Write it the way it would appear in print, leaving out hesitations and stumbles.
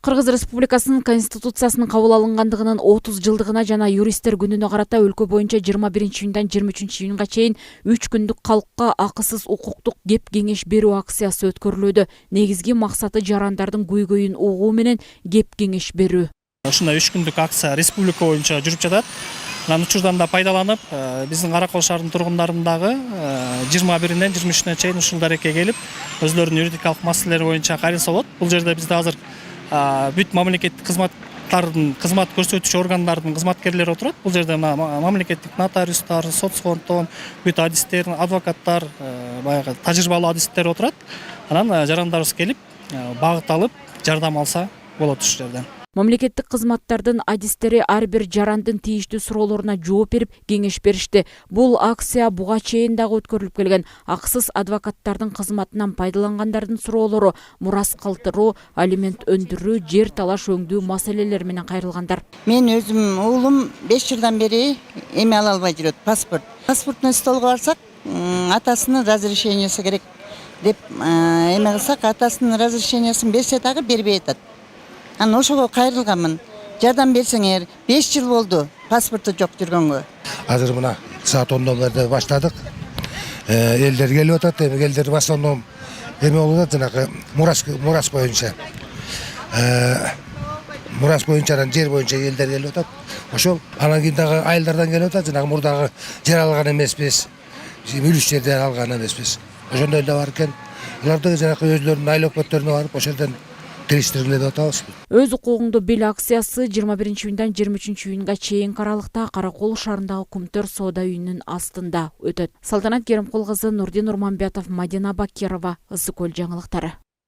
Кыргыз Республикасынын Конституциясынын кабыл алынгандыгынын 30 жылдыгына жана юристтер күнүнө карата өлкө боюнча 21-июндан 23-июнга чейин 3 күндүк калкка акысыз укуктук кеп кеңеш берүү акциясы өткөрүлүүдө. Негизги максаты жарандардын көйгөйүн угуу менен кеп кеңеш берүү. Ушундай 3 күндүк акция республика боюнча жүрүп жатат. Анан учурдан да пайдаланып, биздин Каракол шаарынын тургундарынын дагы 21-ден 23-үнө чейин ушул дарекке келип, өзлөрүнүн юридикалык маселелери боюнча кайрылса болот. Бул жерде бизде азыр бүт мамлекеттик кызмат көрсөтүүчү органдардын кызматкерлери отурат. Бул жерде мамлекеттик нотариустар, соцфонддон бүт адистер, адвокаттар, баягы тажрыйбалуу адистер отурат. Анан жарандарыбыз келип, багыт алып, жардам алса болот ушул жерден. Мамлекеттик кызматтардын адистери ар бир жарандын тийиштүү суроолоруна жооп берип, кеңеш беришти. Бул акция буга чейин дагы өткөрүлүп келген. Акысыз адвокаттардын кызматынан пайдалангандардын суроолору мурас калтыруу, алимент өндүрүү, жер талаш өңдүү маселелери менен кайрылгандар. Мен өзүм уулум 5 жылдан бери эме ала албай жүрөт, паспорт. Паспортный столго барсак, атасынын разрешениеси керек деп эме кылсак, атасынын разрешениясын берсе дагы бербей атат. Анан ошого кайрылганмын. Жардам берсеңер, 5 жыл болду паспорту жок жүргөнгө. Азыр мына саат 10-дон баштадык. Элдер келип атат, элдер в основном эме болуп атат, жанагы мурас боюнча. Мурас боюнча, жер боюнча элдер келип атат. Ошол анан кийин дагы айылдардан келип атат, жанагы мурдагы жер алган эмеспиз. Мүлүш жерден алган эмеспиз. Ошондой да бар экен. Аларды жанагы өзлөрүнүн айыл өкмөттөрүнө барып, ошол жерден келиштиргиле атабыз. Өз укугуңду бил акциясы 21-июндан 23-июнга чейин аралыкта Каракол шаарындагы Кумтөр соода үйүнүн астында өтөт. Салтанат Керимкул кызы, Нурдин Урманбетов, Мадина Бакирова, Ысык Көл жаңылыктары.